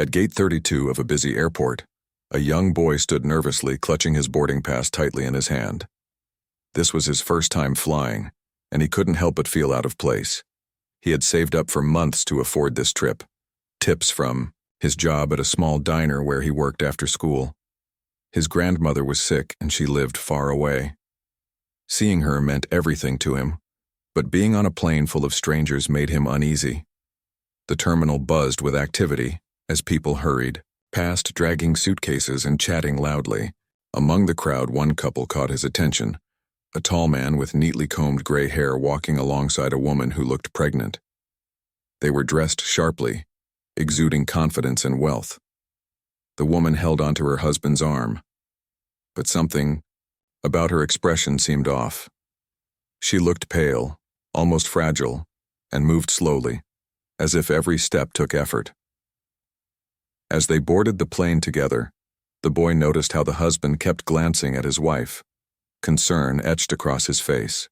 At gate 32 of a busy airport, a young boy stood nervously, clutching his boarding pass tightly in his hand. This was his first time flying, and he couldn't help but feel out of place. He had saved up for months to afford this trip. Tips from his job at a small diner where he worked after school. His grandmother was sick and she lived far away. Seeing her meant everything to him, but being on a plane full of strangers made him uneasy. The terminal buzzed with activity as people hurried past, dragging suitcases and chatting loudly. Among the crowd, one couple caught his attention, a tall man with neatly combed gray hair walking alongside a woman who looked pregnant. They were dressed sharply, exuding confidence and wealth. The woman held onto her husband's arm, but something about her expression seemed off. She looked pale, almost fragile, and moved slowly, as if every step took effort. As they boarded the plane together, the boy noticed how the husband kept glancing at his wife, concern etched across his face.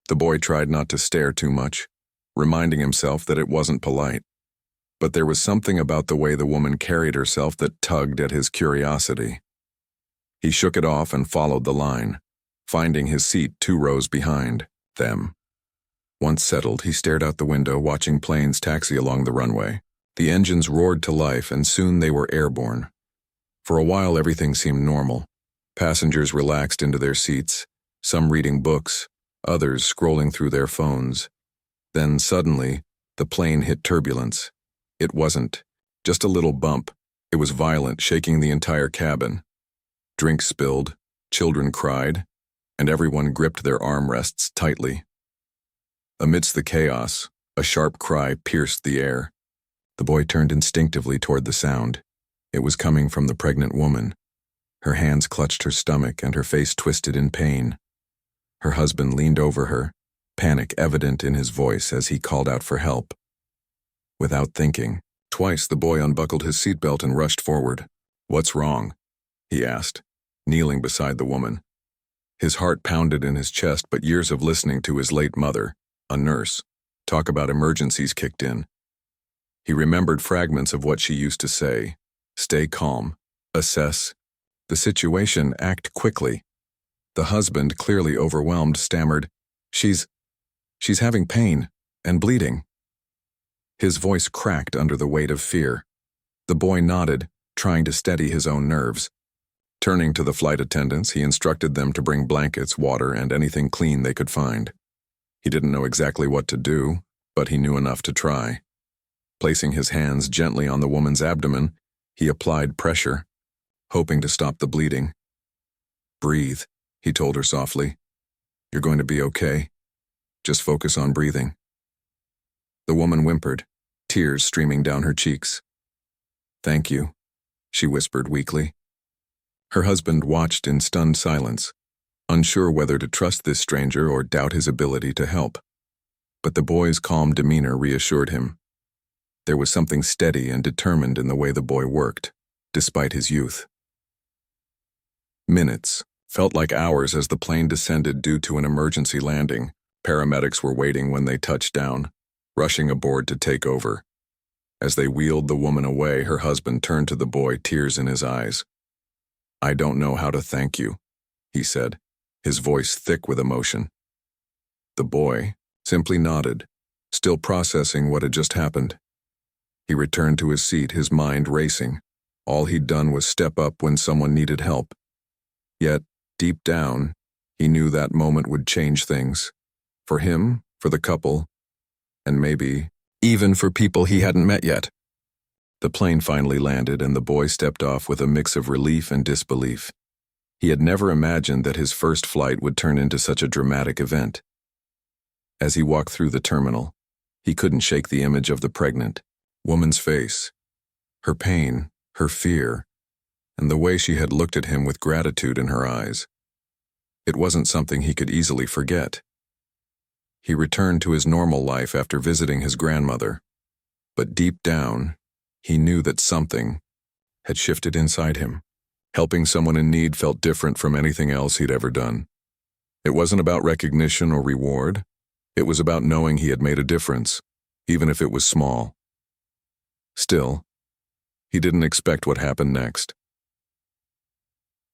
The boy tried not to stare too much, reminding himself that it wasn't polite. But there was something about the way the woman carried herself that tugged at his curiosity. He shook it off and followed the line, finding his seat 2 rows behind them. Once settled, he stared out the window, watching planes taxi along the runway. The engines roared to life, and soon they were airborne. For a while, everything seemed normal. Passengers relaxed into their seats, some reading books, others scrolling through their phones. Then, suddenly, the plane hit turbulence. It wasn't just a little bump. It was violent, shaking the entire cabin. Drinks spilled, children cried, and everyone gripped their armrests tightly. Amidst the chaos, a sharp cry pierced the air. The boy turned instinctively toward the sound. It was coming from the pregnant woman. Her hands clutched her stomach and her face twisted in pain. Her husband leaned over her, panic evident in his voice as he called out for help. Without thinking, twice the boy unbuckled his seatbelt and rushed forward. "What's wrong?" he asked, kneeling beside the woman. His heart pounded in his chest, but years of listening to his late mother, a nurse, talk about emergencies kicked in. He remembered fragments of what she used to say: stay calm, assess the situation, act quickly. The husband, clearly overwhelmed, stammered, She's having pain and bleeding." His voice cracked under the weight of fear. The boy nodded, trying to steady his own nerves. Turning to the flight attendants, he instructed them to bring blankets, water, and anything clean they could find. He didn't know exactly what to do, but he knew enough to try. Placing his hands gently on the woman's abdomen, he applied pressure, hoping to stop the bleeding. "Breathe," he told her softly. "You're going to be okay. Just focus on breathing." The woman whimpered, tears streaming down her cheeks. "Thank you," she whispered weakly. Her husband watched in stunned silence, unsure whether to trust this stranger or doubt his ability to help. But the boy's calm demeanor reassured him. There was something steady and determined in the way the boy worked, despite his youth. Minutes felt like hours as the plane descended due to an emergency landing. Paramedics were waiting when they touched down, rushing aboard to take over. As they wheeled the woman away, her husband turned to the boy, tears in his eyes. "I don't know how to thank you," he said, his voice thick with emotion. The boy simply nodded, still processing what had just happened. He returned to his seat, his mind racing. All he'd done was step up when someone needed help. Yet, deep down, he knew that moment would change things. For him, for the couple, and maybe even for people he hadn't met yet. The plane finally landed, and the boy stepped off with a mix of relief and disbelief. He had never imagined that his first flight would turn into such a dramatic event. As he walked through the terminal, he couldn't shake the image of the pregnant woman's face, her pain, her fear, and the way she had looked at him with gratitude in her eyes. It wasn't something he could easily forget. He returned to his normal life after visiting his grandmother, but deep down, he knew that something had shifted inside him. Helping someone in need felt different from anything else he'd ever done. It wasn't about recognition or reward. It was about knowing he had made a difference, even if it was small. Still, He didn't expect what happened next.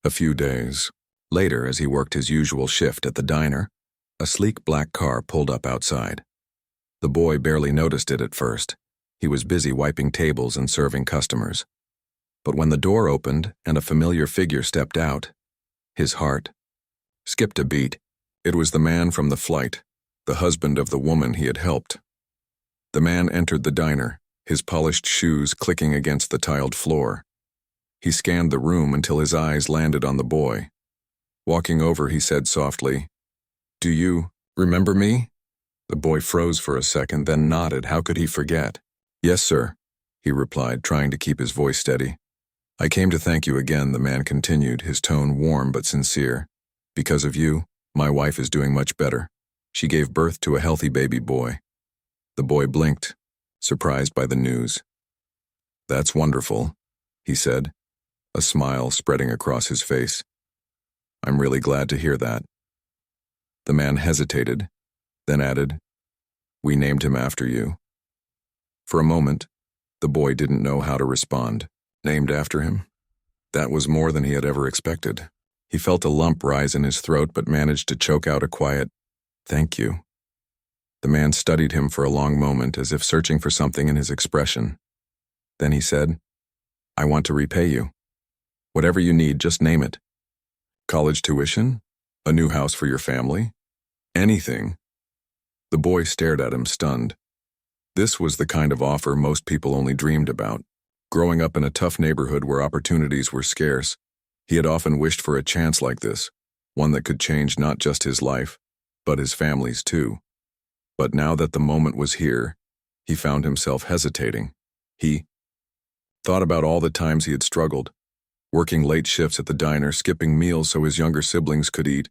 A few days later, as he worked his usual shift at the diner, a sleek black car pulled up outside. The boy barely noticed it at first. He was busy wiping tables and serving customers. But when the door opened and a familiar figure stepped out, his heart skipped a beat. It was the man from the flight, the husband of the woman he had helped. The man entered the diner, his polished shoes clicking against the tiled floor. He scanned the room until his eyes landed on the boy. Walking over, he said softly, "Do you remember me?" The boy froze for a second, then nodded. How could he forget? "Yes, sir," he replied, trying to keep his voice steady. "I came to thank you again," the man continued, his tone warm but sincere. "Because of you, my wife is doing much better. She gave birth to a healthy baby boy." The boy blinked, surprised by the news. "That's wonderful," he said, a smile spreading across his face. "I'm really glad to hear that." The man hesitated, then added, "We named him after you." For a moment, the boy didn't know how to respond. Named after him? That was more than he had ever expected. He felt a lump rise in his throat but managed to choke out a quiet, "Thank you." The man studied him for a long moment, as if searching for something in his expression. Then he said, "I want to repay you. Whatever you need, just name it. College tuition? A new house for your family? Anything." The boy stared at him, stunned. This was the kind of offer most people only dreamed about. Growing up in a tough neighborhood where opportunities were scarce, he had often wished for a chance like this, one that could change not just his life, but his family's too. But now that the moment was here, he found himself hesitating. He thought about all the times he had struggled, working late shifts at the diner, skipping meals so his younger siblings could eat,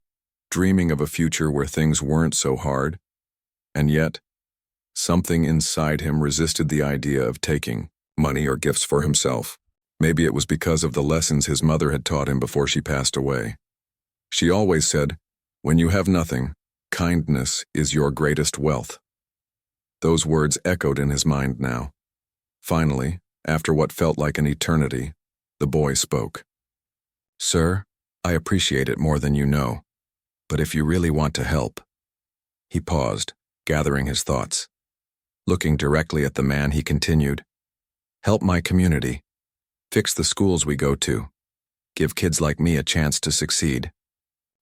dreaming of a future where things weren't so hard. And yet, something inside him resisted the idea of taking money or gifts for himself. Maybe it was because of the lessons his mother had taught him before she passed away. She always said, "When you have nothing, kindness is your greatest wealth." Those words echoed in his mind now. Finally, after what felt like an eternity, the boy spoke. "Sir, I appreciate it more than you know, but if you really want to help..." He paused, gathering his thoughts. Looking directly at the man, he continued, "Help my community. Fix the schools we go to. Give kids like me a chance to succeed."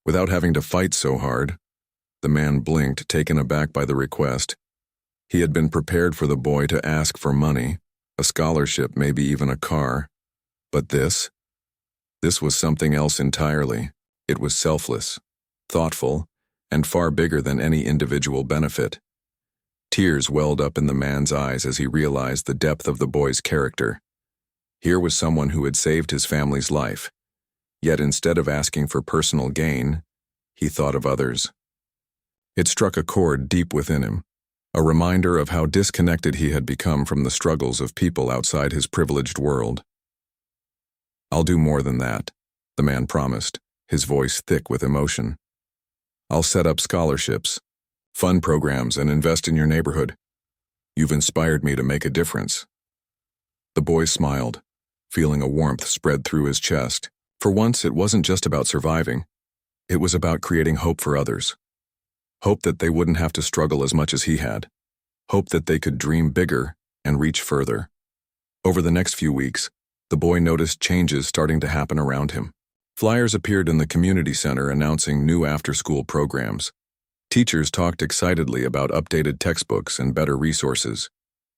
Without having to fight so hard, the man blinked, taken aback by the request. He had been prepared for the boy to ask for money, a scholarship, maybe even a car. But this was something else entirely. It was selfless, thoughtful, and far bigger than any individual benefit. Tears welled up in the man's eyes as he realized the depth of the boy's character. Here was someone who had saved his family's life, yet instead of asking for personal gain, he thought of others. It struck a chord deep within him, a reminder of how disconnected he had become from the struggles of people outside his privileged world. "I'll do more than that," the man promised, his voice thick with emotion. "I'll set up scholarships, fund programs, and invest in your neighborhood. You've inspired me to make a difference." The boy smiled, feeling a warmth spread through his chest. For once, it wasn't just about surviving. It was about creating hope for others. Hope that they wouldn't have to struggle as much as he had. Hope that they could dream bigger and reach further. Over the next few weeks, the boy noticed changes starting to happen around him. Flyers appeared in the community center announcing new after-school programs. Teachers talked excitedly about updated textbooks and better resources.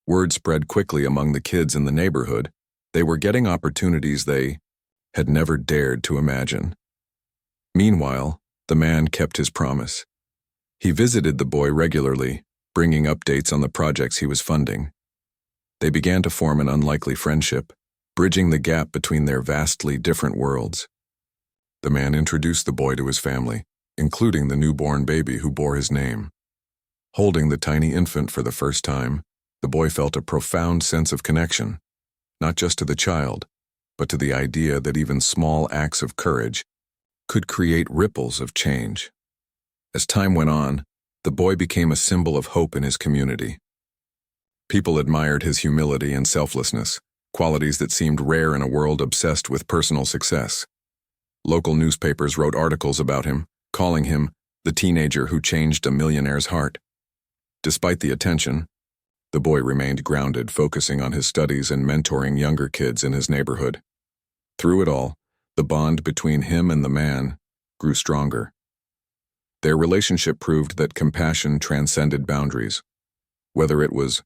Word spread quickly among the kids in the neighborhood. They were getting opportunities they had never dared to imagine. Meanwhile, the man kept his promise. He visited the boy regularly, bringing updates on the projects he was funding. They began to form an unlikely friendship, bridging the gap between their vastly different worlds. The man introduced the boy to his family, including the newborn baby who bore his name. Holding the tiny infant for the first time, the boy felt a profound sense of connection, not just to the child, but to the idea that even small acts of courage could create ripples of change. As time went on, the boy became a symbol of hope in his community. People admired his humility and selflessness, qualities that seemed rare in a world obsessed with personal success. Local newspapers wrote articles about him, calling him the teenager who changed a millionaire's heart. Despite the attention, the boy remained grounded, focusing on his studies and mentoring younger kids in his neighborhood. Through it all, the bond between him and the man grew stronger. Their relationship proved that compassion transcended boundaries. Whether it was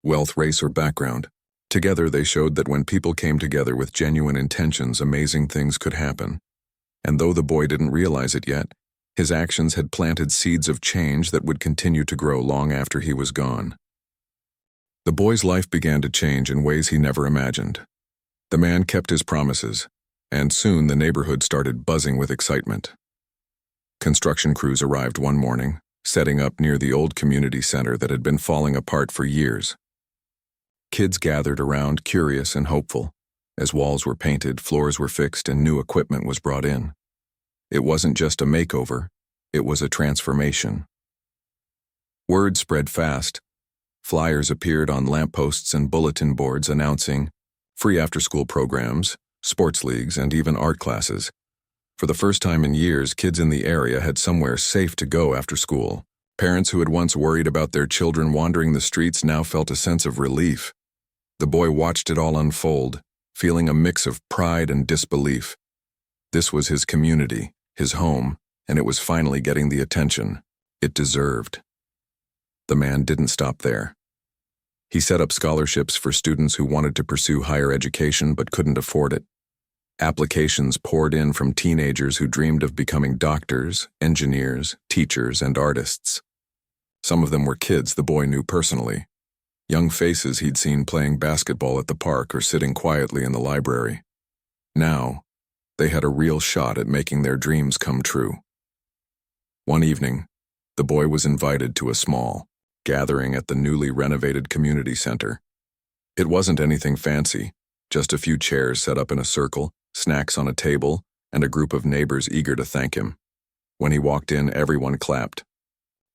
wealth, race, or background, together they showed that when people came together with genuine intentions, amazing things could happen. And though the boy didn't realize it yet, his actions had planted seeds of change that would continue to grow long after he was gone. The boy's life began to change in ways he never imagined. The man kept his promises, and soon the neighborhood started buzzing with excitement. Construction crews arrived one morning, setting up near the old community center that had been falling apart for years. Kids gathered around, curious and hopeful, as walls were painted, floors were fixed, and new equipment was brought in. It wasn't just a makeover, it was a transformation. Word spread fast. Flyers appeared on lampposts and bulletin boards announcing free after-school programs, sports leagues, and even art classes. For the first time in years, kids in the area had somewhere safe to go after school. Parents who had once worried about their children wandering the streets now felt a sense of relief. The boy watched it all unfold, feeling a mix of pride and disbelief. This was his community, his home, and it was finally getting the attention it deserved. The man didn't stop there. He set up scholarships for students who wanted to pursue higher education but couldn't afford it. Applications poured in from teenagers who dreamed of becoming doctors, engineers, teachers, and artists. Some of them were kids the boy knew personally, young faces he'd seen playing basketball at the park or sitting quietly in the library. Now, they had a real shot at making their dreams come true. One evening, the boy was invited to a small gathering at the newly renovated community center. It wasn't anything fancy, just a few chairs set up in a circle, snacks on a table, and a group of neighbors eager to thank him. When he walked in, everyone clapped.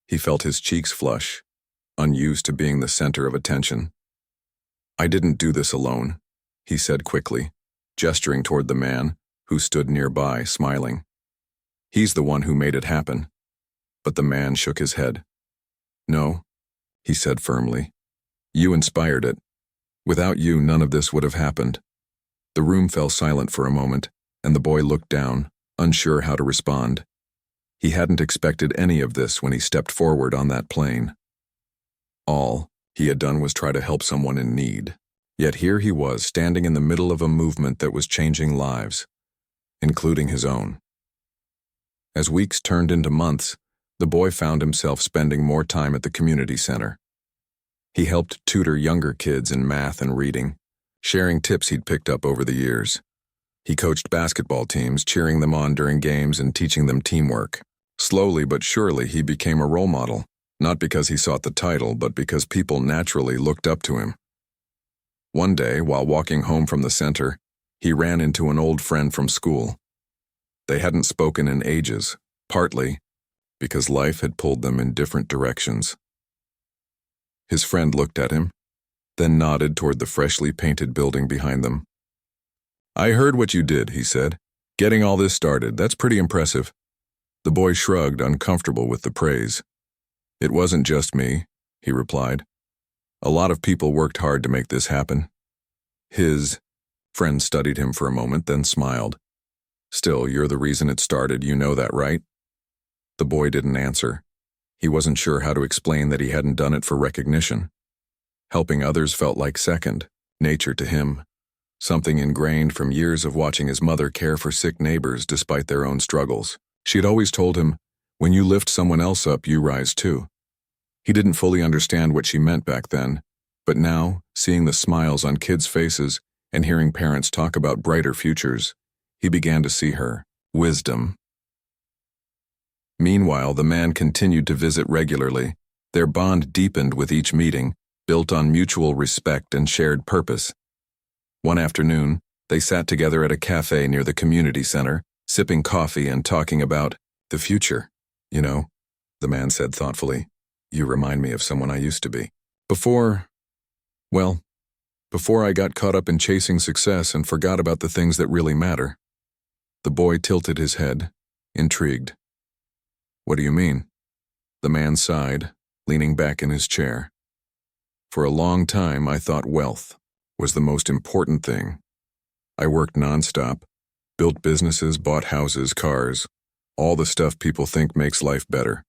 He felt his cheeks flush, unused to being the center of attention. "I didn't do this alone," he said quickly, gesturing toward the man, who stood nearby, smiling. "He's the one who made it happen." But the man shook his head. "No," he said firmly. "You inspired it. Without you, none of this would have happened." The room fell silent for a moment, and the boy looked down, unsure how to respond. He hadn't expected any of this when he stepped forward on that plane. All he had done was try to help someone in need. Yet here he was, standing in the middle of a movement that was changing lives, including his own. As weeks turned into months, the boy found himself spending more time at the community center. He helped tutor younger kids in math and reading, sharing tips he'd picked up over the years. He coached basketball teams, cheering them on during games and teaching them teamwork. Slowly but surely, he became a role model, not because he sought the title, but because people naturally looked up to him. One day, while walking home from the center, he ran into an old friend from school. They hadn't spoken in ages, partly because life had pulled them in different directions. His friend looked at him, then nodded toward the freshly painted building behind them. "I heard what you did," he said. "Getting all this started, that's pretty impressive." The boy shrugged, uncomfortable with the praise. "It wasn't just me," he replied. "A lot of people worked hard to make this happen." His friend studied him for a moment, then smiled. "Still, you're the reason it started, you know that, right?" The boy didn't answer. He wasn't sure how to explain that he hadn't done it for recognition. Helping others felt like second nature to him, something ingrained from years of watching his mother care for sick neighbors despite their own struggles. She'd always told him, "When you lift someone else up, you rise too." He didn't fully understand what she meant back then, but now, seeing the smiles on kids' faces and hearing parents talk about brighter futures, he began to see her wisdom. Meanwhile, the man continued to visit regularly. Their bond deepened with each meeting, built on mutual respect and shared purpose. One afternoon, they sat together at a cafe near the community center, sipping coffee and talking about the future. "You know," the man said thoughtfully, "you remind me of someone I used to be. Before before I got caught up in chasing success and forgot about the things that really matter." The boy tilted his head, intrigued. "What do you mean?" The man sighed, leaning back in his chair. "For a long time, I thought wealth was the most important thing. I worked nonstop, built businesses, bought houses, cars, all the stuff people think makes life better.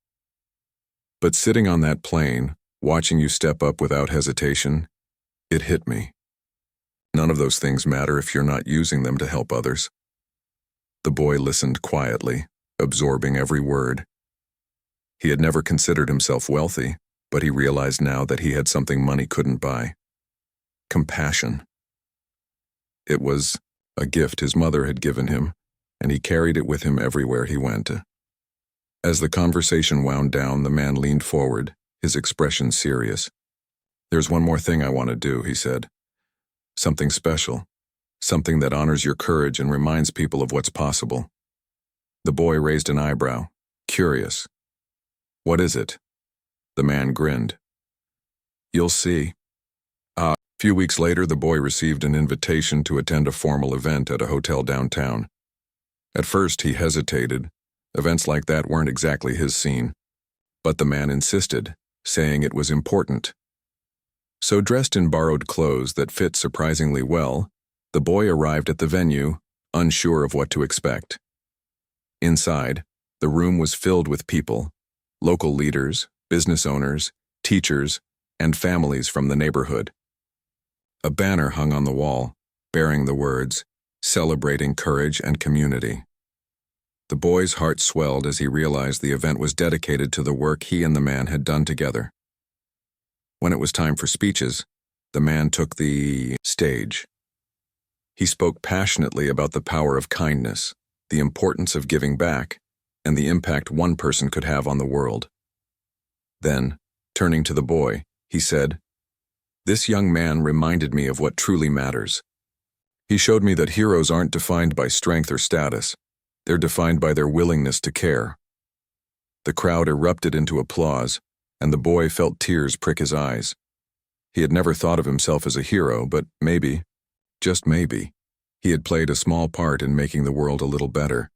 But sitting on that plane, watching you step up without hesitation, it hit me. None of those things matter if you're not using them to help others." The boy listened quietly, absorbing every word. He had never considered himself wealthy, but he realized now that he had something money couldn't buy: compassion. It was a gift his mother had given him, and he carried it with him everywhere he went. As the conversation wound down, the man leaned forward, his expression serious. "There's one more thing I want to do," he said. "Something special. Something that honors your courage and reminds people of what's possible." The boy raised an eyebrow, curious. "What is it?" The man grinned. "You'll see." A few weeks later, the boy received an invitation to attend a formal event at a hotel downtown. At first, he hesitated. Events like that weren't exactly his scene. But the man insisted, saying it was important. So, dressed in borrowed clothes that fit surprisingly well, the boy arrived at the venue, unsure of what to expect. Inside, the room was filled with people: local leaders, business owners, teachers, and families from the neighborhood. A banner hung on the wall, bearing the words, "Celebrating Courage and Community." The boy's heart swelled as he realized the event was dedicated to the work he and the man had done together. When it was time for speeches, the man took the stage. He spoke passionately about the power of kindness, the importance of giving back, and the impact one person could have on the world. Then, turning to the boy, he said, "This young man reminded me of what truly matters. He showed me that heroes aren't defined by strength or status. They're defined by their willingness to care." The crowd erupted into applause, and the boy felt tears prick his eyes. He had never thought of himself as a hero, but maybe, just maybe, he had played a small part in making the world a little better.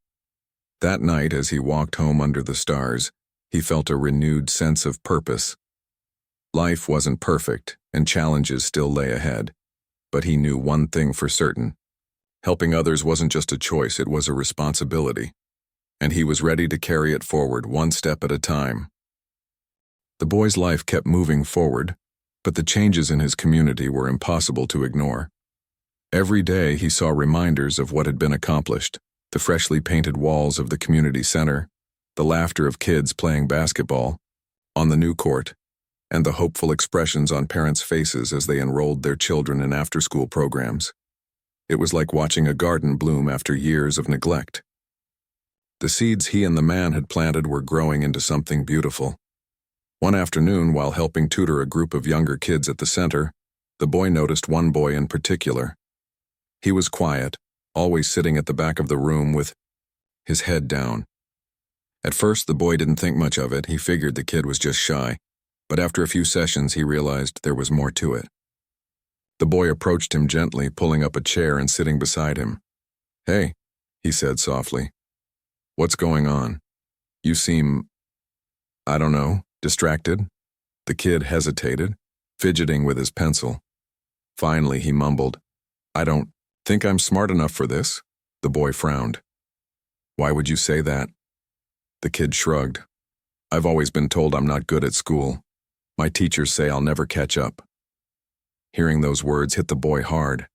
That night, as he walked home under the stars, he felt a renewed sense of purpose. Life wasn't perfect, and challenges still lay ahead, but he knew one thing for certain: helping others wasn't just a choice, it was a responsibility, and he was ready to carry it forward one step at a time. The boy's life kept moving forward, but the changes in his community were impossible to ignore. Every day he saw reminders of what had been accomplished: the freshly painted walls of the community center, the laughter of kids playing basketball on the new court, and the hopeful expressions on parents' faces as they enrolled their children in after-school programs. It was like watching a garden bloom after years of neglect. The seeds he and the man had planted were growing into something beautiful. One afternoon, while helping tutor a group of younger kids at the center, the boy noticed one boy in particular. He was quiet, always sitting at the back of the room with his head down. At first, the boy didn't think much of it. He figured the kid was just shy, but after a few sessions, he realized there was more to it. The boy approached him gently, pulling up a chair and sitting beside him. "Hey," he said softly. "What's going on? You seem, I don't know, distracted?" The kid hesitated, fidgeting with his pencil. Finally, he mumbled, "I don't think I'm smart enough for this." The boy frowned. "Why would you say that?" The kid shrugged. "I've always been told I'm not good at school. My teachers say I'll never catch up." Hearing those words hit the boy hard.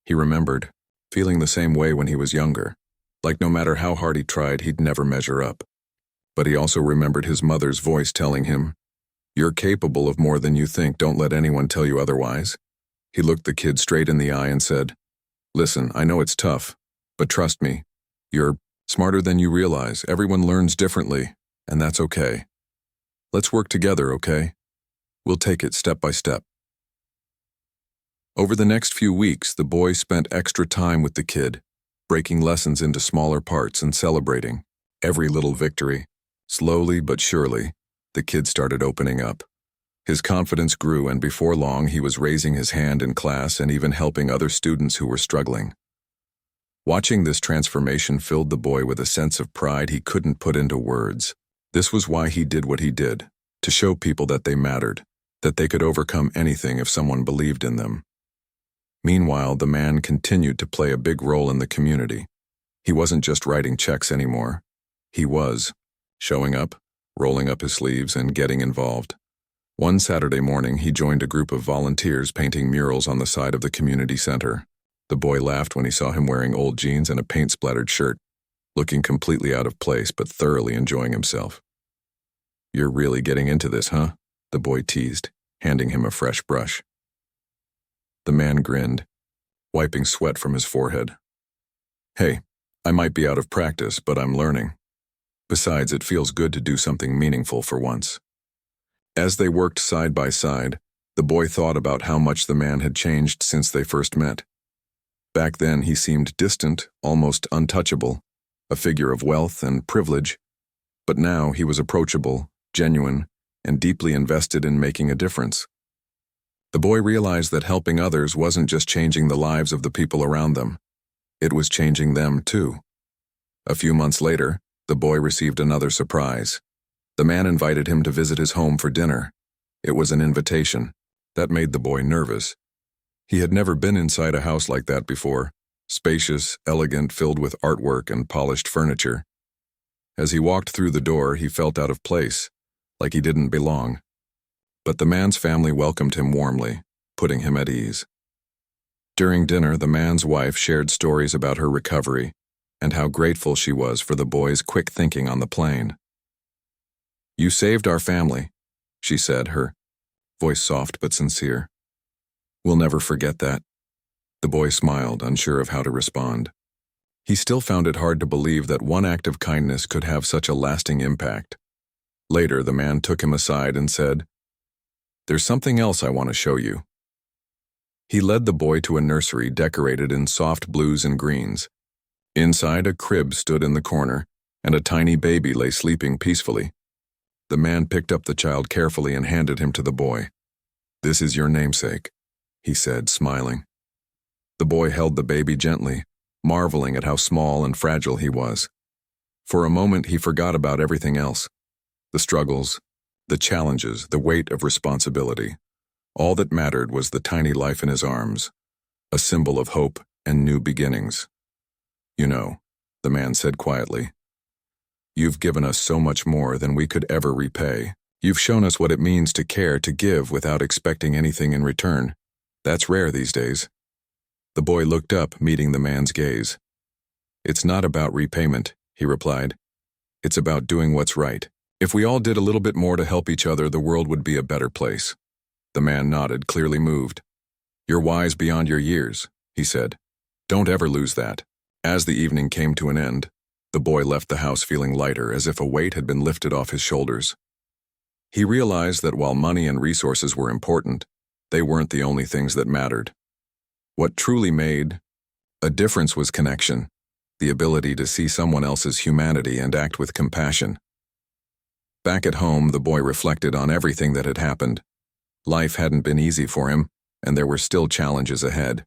He remembered feeling the same way when he was younger, like no matter how hard he tried, he'd never measure up. But he also remembered his mother's voice telling him, "You're capable of more than you think, don't let anyone tell you otherwise." He looked the kid straight in the eye and said, "Listen, I know it's tough, but trust me, you're smarter than you realize. Everyone learns differently, and that's okay. Let's work together, okay? We'll take it step by step." Over the next few weeks, the boy spent extra time with the kid, breaking lessons into smaller parts and celebrating every little victory. Slowly but surely, the kid started opening up. His confidence grew, and before long he was raising his hand in class and even helping other students who were struggling. Watching this transformation filled the boy with a sense of pride he couldn't put into words. This was why he did what he did, to show people that they mattered, that they could overcome anything if someone believed in them. Meanwhile, the man continued to play a big role in the community. He wasn't just writing checks anymore. He was showing up, rolling up his sleeves, and getting involved. One Saturday morning, he joined a group of volunteers painting murals on the side of the community center. The boy laughed when he saw him wearing old jeans and a paint-splattered shirt, looking completely out of place but thoroughly enjoying himself. "You're really getting into this, huh?" the boy teased, handing him a fresh brush. The man grinned, wiping sweat from his forehead. "Hey, I might be out of practice, but I'm learning. Besides, it feels good to do something meaningful for once." As they worked side by side, the boy thought about how much the man had changed since they first met. Back then, he seemed distant, almost untouchable, a figure of wealth and privilege. But now he was approachable, genuine, and deeply invested in making a difference. The boy realized that helping others wasn't just changing the lives of the people around them. It was changing them too. A few months later, the boy received another surprise. The man invited him to visit his home for dinner. It was an invitation. That made the boy nervous. He had never been inside a house like that before, spacious, elegant, filled with artwork and polished furniture. As he walked through the door, he felt out of place, like he didn't belong. But the man's family welcomed him warmly, putting him at ease. During dinner, the man's wife shared stories about her recovery and how grateful she was for the boy's quick thinking on the plane. "You saved our family," she said, her voice soft but sincere. "We'll never forget that." The boy smiled, unsure of how to respond. He still found it hard to believe that one act of kindness could have such a lasting impact. Later, the man took him aside and said, "There's something else I want to show you." He led the boy to a nursery decorated in soft blues and greens. Inside, a crib stood in the corner, and a tiny baby lay sleeping peacefully. The man picked up the child carefully and handed him to the boy. "This is your namesake," he said, smiling. The boy held the baby gently, marveling at how small and fragile he was. For a moment, he forgot about everything else. The struggles, the challenges, the weight of responsibility. All that mattered was the tiny life in his arms, a symbol of hope and new beginnings. "You know," the man said quietly, "you've given us so much more than we could ever repay. You've shown us what it means to care, to give without expecting anything in return. That's rare these days." The boy looked up, meeting the man's gaze. "It's not about repayment," he replied. "It's about doing what's right. If we all did a little bit more to help each other, the world would be a better place." The man nodded, clearly moved. "You're wise beyond your years," he said. "Don't ever lose that." As the evening came to an end, the boy left the house feeling lighter, as if a weight had been lifted off his shoulders. He realized that while money and resources were important, they weren't the only things that mattered. What truly made a difference was connection, the ability to see someone else's humanity and act with compassion. Back at home, the boy reflected on everything that had happened. Life hadn't been easy for him, and there were still challenges ahead.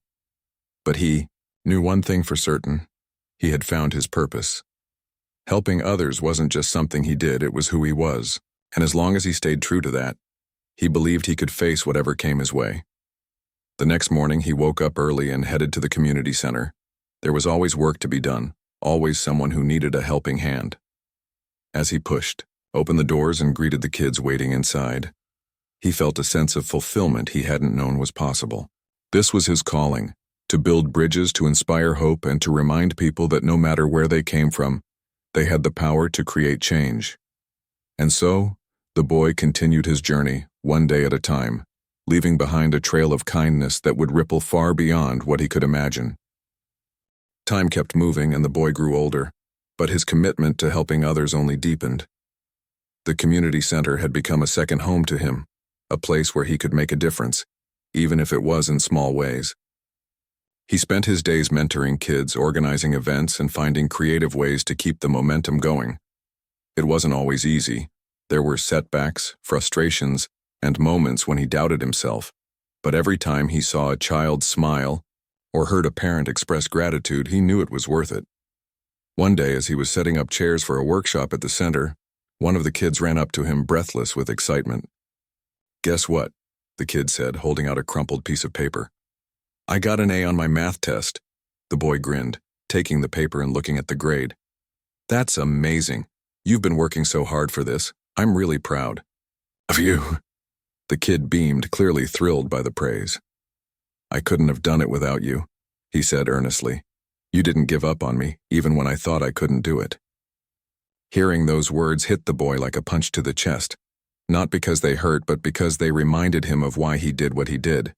But he knew one thing for certain: he had found his purpose. Helping others wasn't just something he did, it was who he was, and as long as he stayed true to that, he believed he could face whatever came his way. The next morning, he woke up early and headed to the community center. There was always work to be done, always someone who needed a helping hand. As he pushed, opened the doors and greeted the kids waiting inside, he felt a sense of fulfillment he hadn't known was possible. This was his calling, to build bridges, to inspire hope, and to remind people that no matter where they came from, they had the power to create change. And so, the boy continued his journey, one day at a time, leaving behind a trail of kindness that would ripple far beyond what he could imagine. Time kept moving and the boy grew older, but his commitment to helping others only deepened. The community center had become a second home to him, a place where he could make a difference, even if it was in small ways. He spent his days mentoring kids, organizing events, and finding creative ways to keep the momentum going. It wasn't always easy. There were setbacks, frustrations, and moments when he doubted himself, but every time he saw a child smile or heard a parent express gratitude, he knew it was worth it. One day, as he was setting up chairs for a workshop at the center, one of the kids ran up to him breathless with excitement. "Guess what?" the kid said, holding out a crumpled piece of paper. "I got an A on my math test." The boy grinned, taking the paper and looking at the grade. "That's amazing. You've been working so hard for this. I'm really proud of you." The kid beamed, clearly thrilled by the praise. "I couldn't have done it without you," he said earnestly. "You didn't give up on me, even when I thought I couldn't do it." Hearing those words hit the boy like a punch to the chest, not because they hurt, but because they reminded him of why he did what he did.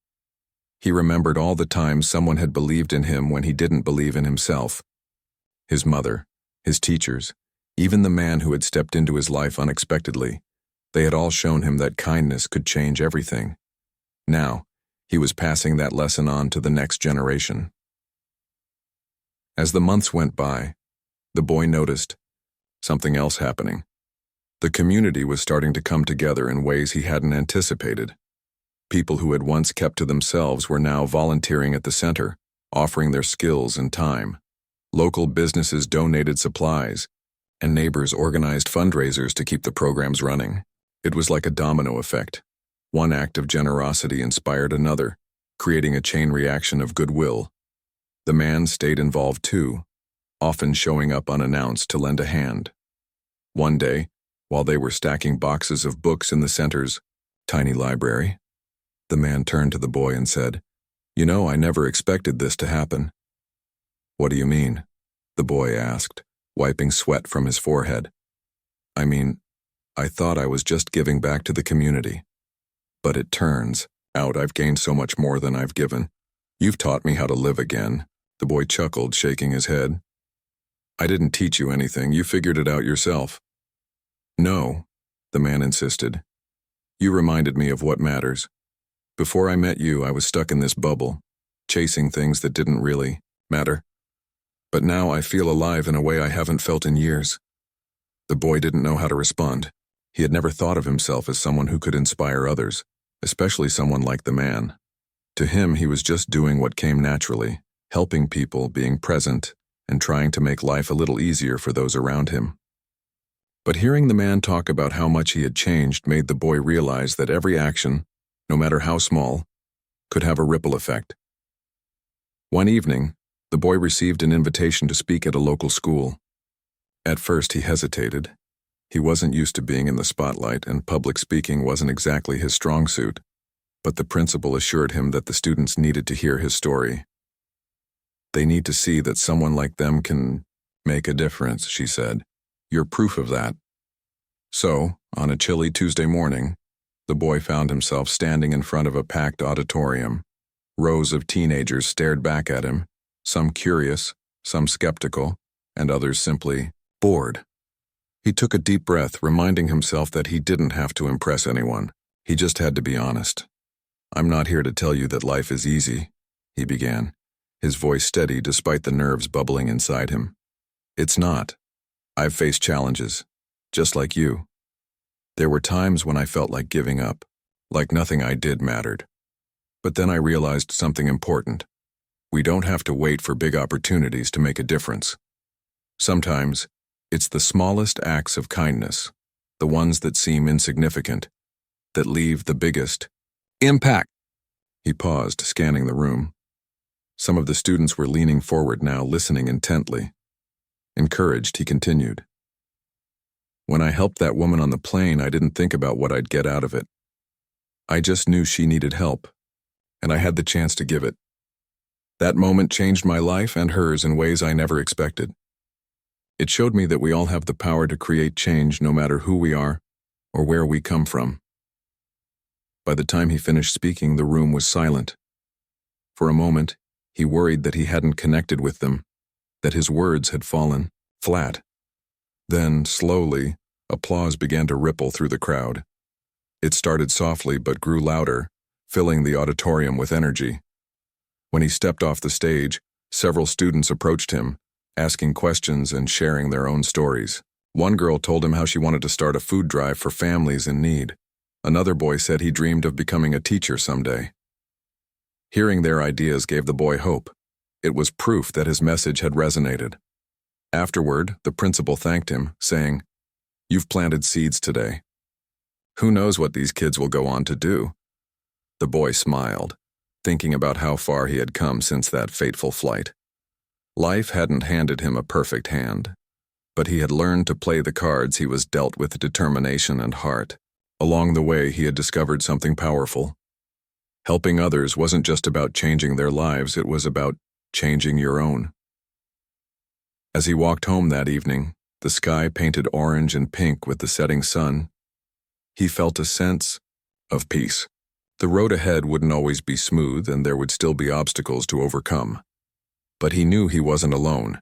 He remembered all the times someone had believed in him when he didn't believe in himself. His mother, his teachers, even the man who had stepped into his life unexpectedly, they had all shown him that kindness could change everything. Now, he was passing that lesson on to the next generation. As the months went by, the boy noticed something else happening. The community was starting to come together in ways he hadn't anticipated. People who had once kept to themselves were now volunteering at the center, offering their skills and time. Local businesses donated supplies, and neighbors organized fundraisers to keep the programs running. It was like a domino effect. One act of generosity inspired another, creating a chain reaction of goodwill. The man stayed involved too, often showing up unannounced to lend a hand. One day, while they were stacking boxes of books in the center's tiny library, the man turned to the boy and said, "You know, I never expected this to happen." "What do you mean?" the boy asked, wiping sweat from his forehead. "I mean, I thought I was just giving back to the community. But it turns out I've gained so much more than I've given. You've taught me how to live again." The boy chuckled, shaking his head. "I didn't teach you anything. You figured it out yourself." "No," the man insisted. "You reminded me of what matters. Before I met you, I was stuck in this bubble, chasing things that didn't really matter. But now I feel alive in a way I haven't felt in years." The boy didn't know how to respond. He had never thought of himself as someone who could inspire others, especially someone like the man. To him, he was just doing what came naturally, helping people, being present, and trying to make life a little easier for those around him. But hearing the man talk about how much he had changed made the boy realize that every action, no matter how small, could have a ripple effect. One evening, the boy received an invitation to speak at a local school. At first, he hesitated. He wasn't used to being in the spotlight, and public speaking wasn't exactly his strong suit. But the principal assured him that the students needed to hear his story. "They need to see that someone like them can make a difference," she said. "You're proof of that." So, on a chilly Tuesday morning, the boy found himself standing in front of a packed auditorium. Rows of teenagers stared back at him, some curious, some skeptical, and others simply bored. He took a deep breath, reminding himself that he didn't have to impress anyone. He just had to be honest. "I'm not here to tell you that life is easy," he began, his voice steady despite the nerves bubbling inside him. "It's not. I've faced challenges, just like you. There were times when I felt like giving up, like nothing I did mattered. But then I realized something important. We don't have to wait for big opportunities to make a difference. Sometimes, it's the smallest acts of kindness, the ones that seem insignificant, that leave the biggest impact." He paused, scanning the room. Some of the students were leaning forward now, listening intently. Encouraged, he continued. "When I helped that woman on the plane, I didn't think about what I'd get out of it. I just knew she needed help, and I had the chance to give it. That moment changed my life and hers in ways I never expected. It showed me that we all have the power to create change no matter who we are or where we come from." By the time he finished speaking, the room was silent. For a moment, he worried that he hadn't connected with them, that his words had fallen flat. Then, slowly, applause began to ripple through the crowd. It started softly but grew louder, filling the auditorium with energy. When he stepped off the stage, several students approached him, asking questions and sharing their own stories. One girl told him how she wanted to start a food drive for families in need. Another boy said he dreamed of becoming a teacher someday. Hearing their ideas gave the boy hope. It was proof that his message had resonated. Afterward, the principal thanked him, saying, "You've planted seeds today. Who knows what these kids will go on to do?" The boy smiled, thinking about how far he had come since that fateful flight. Life hadn't handed him a perfect hand, but he had learned to play the cards he was dealt with determination and heart. Along the way, he had discovered something powerful. Helping others wasn't just about changing their lives, it was about changing your own. As he walked home that evening, the sky painted orange and pink with the setting sun, he felt a sense of peace. The road ahead wouldn't always be smooth and there would still be obstacles to overcome. But he knew he wasn't alone.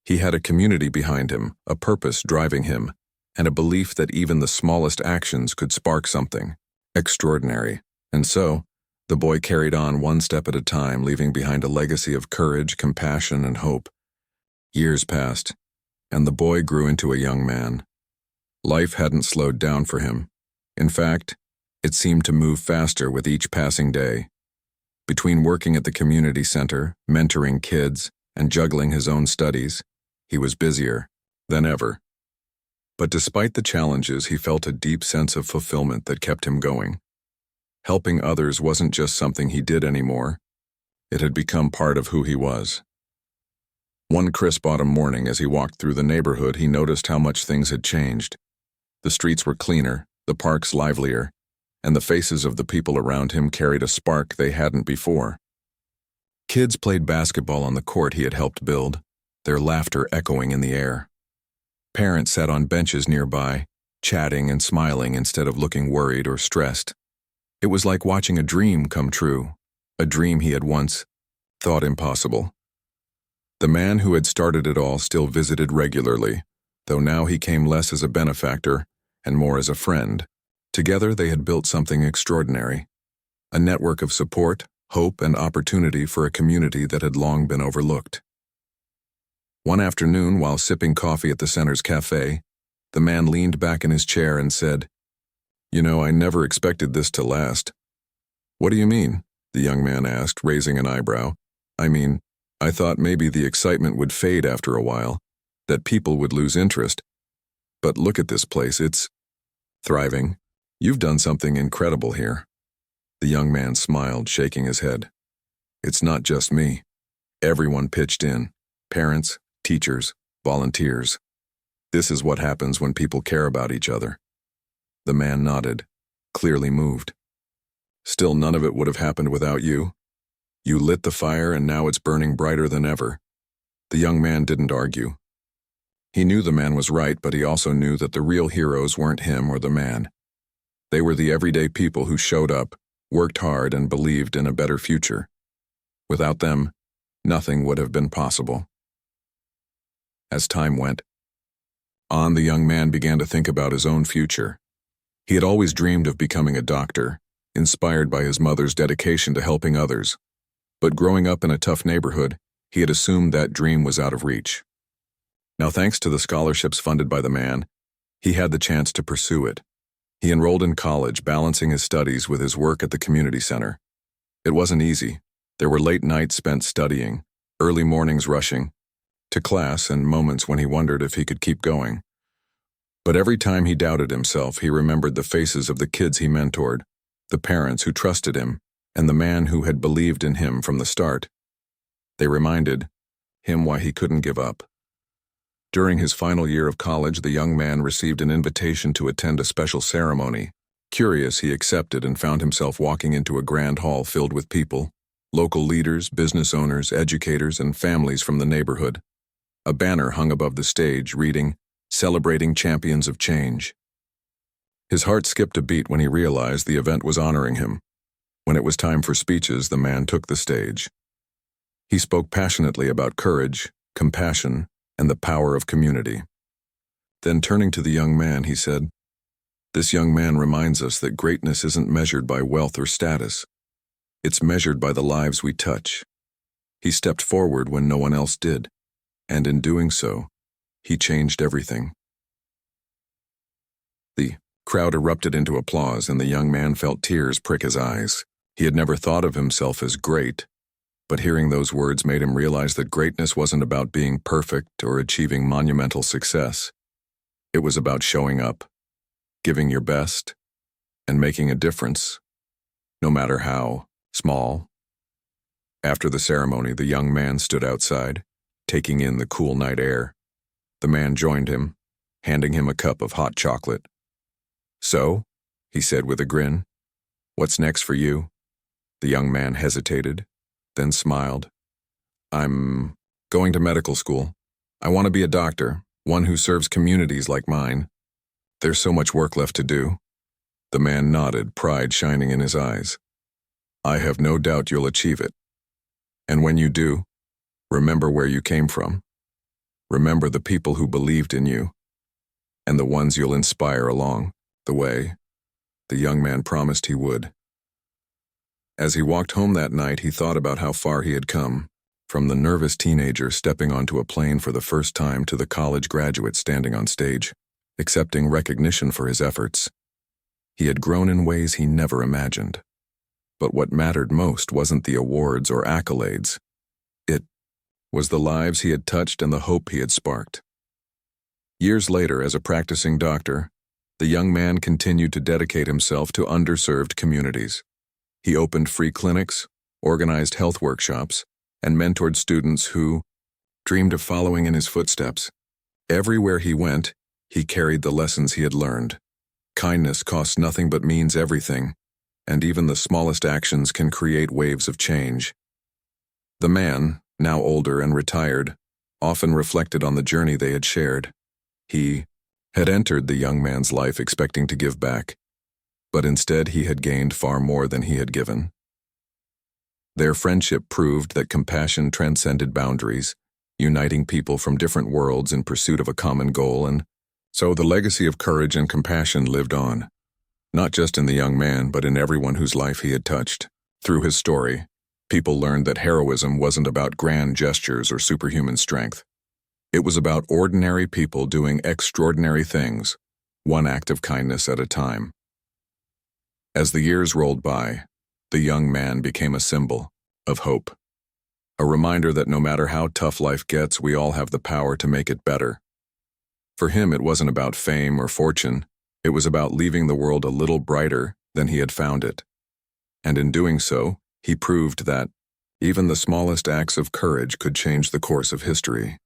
He had a community behind him, a purpose driving him, and a belief that even the smallest actions could spark something extraordinary. And so, the boy carried on one step at a time, leaving behind a legacy of courage, compassion, and hope. Years passed, and the boy grew into a young man. Life hadn't slowed down for him. In fact, it seemed to move faster with each passing day. Between working at the community center, mentoring kids, and juggling his own studies, he was busier than ever. But despite the challenges, he felt a deep sense of fulfillment that kept him going. Helping others wasn't just something he did anymore. It had become part of who he was. One crisp autumn morning, as he walked through the neighborhood, he noticed how much things had changed. The streets were cleaner, the parks livelier, and the faces of the people around him carried a spark they hadn't before. Kids played basketball on the court he had helped build, their laughter echoing in the air. Parents sat on benches nearby, chatting and smiling instead of looking worried or stressed. It was like watching a dream come true, a dream he had once thought impossible. The man who had started it all still visited regularly, though now he came less as a benefactor and more as a friend. Together they had built something extraordinary, a network of support, hope, and opportunity for a community that had long been overlooked. One afternoon, while sipping coffee at the center's cafe, the man leaned back in his chair and said, "You know, I never expected this to last." "What do you mean?" the young man asked, raising an eyebrow. "I mean, I thought maybe the excitement would fade after a while, that people would lose interest. But look at this place, it's thriving. You've done something incredible here." The young man smiled, shaking his head. "It's not just me. Everyone pitched in. Parents, teachers, volunteers. This is what happens when people care about each other." The man nodded, clearly moved. "Still, none of it would have happened without you. You lit the fire and now it's burning brighter than ever." The young man didn't argue. He knew the man was right, but he also knew that the real heroes weren't him or the man. They were the everyday people who showed up, worked hard, and believed in a better future. Without them, nothing would have been possible. As time went on, the young man began to think about his own future. He had always dreamed of becoming a doctor, inspired by his mother's dedication to helping others. But growing up in a tough neighborhood, he had assumed that dream was out of reach. Now, thanks to the scholarships funded by the man, he had the chance to pursue it. He enrolled in college, balancing his studies with his work at the community center. It wasn't easy. There were late nights spent studying, early mornings rushing to class, and moments when he wondered if he could keep going. But every time he doubted himself, he remembered the faces of the kids he mentored, the parents who trusted him, and the man who had believed in him from the start. They reminded him why he couldn't give up. During his final year of college, the young man received an invitation to attend a special ceremony. Curious, he accepted and found himself walking into a grand hall filled with people, local leaders, business owners, educators, and families from the neighborhood. A banner hung above the stage reading, "Celebrating Champions of Change." His heart skipped a beat when he realized the event was honoring him. When it was time for speeches, the man took the stage. He spoke passionately about courage, compassion, and the power of community. Then, turning to the young man, he said, "This young man reminds us that greatness isn't measured by wealth or status. It's measured by the lives we touch." He stepped forward when no one else did, and in doing so, he changed everything. The Crowd erupted into applause, and the young man felt tears prick his eyes. He had never thought of himself as great, but hearing those words made him realize that greatness wasn't about being perfect or achieving monumental success. It was about showing up, giving your best, and making a difference, no matter how small. After the ceremony, the young man stood outside, taking in the cool night air. The man joined him, handing him a cup of hot chocolate. "So," he said with a grin, "what's next for you?" The young man hesitated, then smiled. "I'm going to medical school. I want to be a doctor, one who serves communities like mine. There's so much work left to do." The man nodded, pride shining in his eyes. "I have no doubt you'll achieve it. And when you do, remember where you came from. Remember the people who believed in you, and the ones you'll inspire along the way." The young man promised he would. As he walked home that night, he thought about how far he had come, from the nervous teenager stepping onto a plane for the first time to the college graduate standing on stage, accepting recognition for his efforts. He had grown in ways he never imagined. But what mattered most wasn't the awards or accolades. It was the lives he had touched and the hope he had sparked. Years later, as a practicing doctor, the young man continued to dedicate himself to underserved communities. He opened free clinics, organized health workshops, and mentored students who dreamed of following in his footsteps. Everywhere he went, he carried the lessons he had learned. Kindness costs nothing but means everything, and even the smallest actions can create waves of change. The man, now older and retired, often reflected on the journey they had shared. He had entered the young man's life expecting to give back, but instead he had gained far more than he had given. Their friendship proved that compassion transcended boundaries, uniting people from different worlds in pursuit of a common goal, and so the legacy of courage and compassion lived on, not just in the young man, but in everyone whose life he had touched. Through his story, people learned that heroism wasn't about grand gestures or superhuman strength. It was about ordinary people doing extraordinary things, one act of kindness at a time. As the years rolled by, the young man became a symbol of hope, a reminder that no matter how tough life gets, we all have the power to make it better. For him, it wasn't about fame or fortune. It was about leaving the world a little brighter than he had found it. And in doing so, he proved that even the smallest acts of courage could change the course of history.